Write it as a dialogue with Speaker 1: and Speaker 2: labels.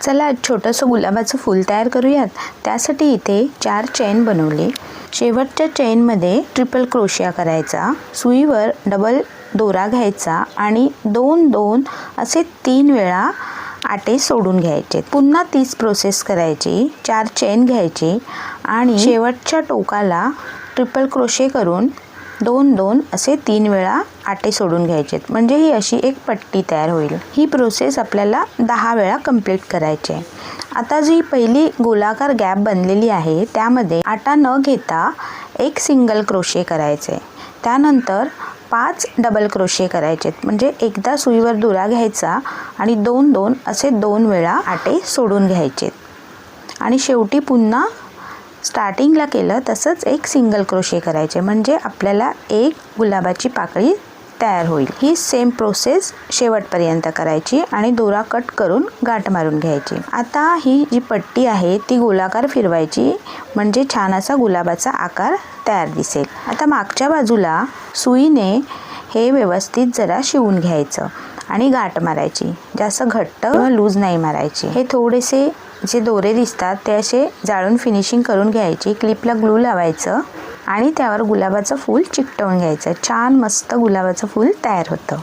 Speaker 1: चला आज छोटंसं गुलाबाचं फूल तयार करूयात। त्यासाठी इथे 4 चेन बनवले। शेवटच्या चेनमध्ये ट्रिपल क्रोशिया करायचा, सुईवर डबल दोरा घ्यायचा आणि 2-2 असे 3 वेळा आटे सोडून घ्यायचे। पुन्हा तीच प्रोसेस करायची। 4 चेन घ्यायची आणि शेवटच्या टोकाला ट्रिपल क्रोशे करून 2-2 असे 3 वेळा आटे सोडून घ्यायचे, म्हणजे ही अशी एक पट्टी तयार होईल। ही प्रोसेस आपल्याला 10 वेळा कंप्लीट करायची आहे। आता जी पहिली गोलाकार गॅप बनलेली आहे त्यामध्ये आटा न घेता एक सिंगल क्रोशे करायचे, त्यानंतर 5 डबल क्रोशे करायचे, म्हणजे एकदा सुईवर दोरा घ्यायचा आणि 2-2 असे 2 वेळा आटे सोडून घ्यायचे आणि शेवटी पुन्हा स्टार्टिंगला केलं तसंच एक सिंगल क्रोशे करायचे, म्हणजे आपल्याला एक गुलाबाची पाकळी तयार होईल। ही सेम प्रोसेस शेवटपर्यंत करायची आणि दोरा कट करून गाठ मारून घ्यायची। आता ही जी पट्टी आहे ती गोलाकार फिरवायची, म्हणजे छान असा गुलाबाचा आकार तयार दिसेल। आता मागच्या बाजूला सुईने हे व्यवस्थित जरा शिवून घ्यायचं आणि गाठ मारायची, जास्त घट्ट किंवा लूज नाही मारायची। हे थोडेसे जे दोरे दिसतात ते असे जाळून फिनिशिंग करून घ्यायची। क्लिपला ग्लू लावायचं आणि त्यावर गुलाबाचं फूल चिकटवून घ्यायचं। छान मस्त गुलाबाचं फूल तयार होतं।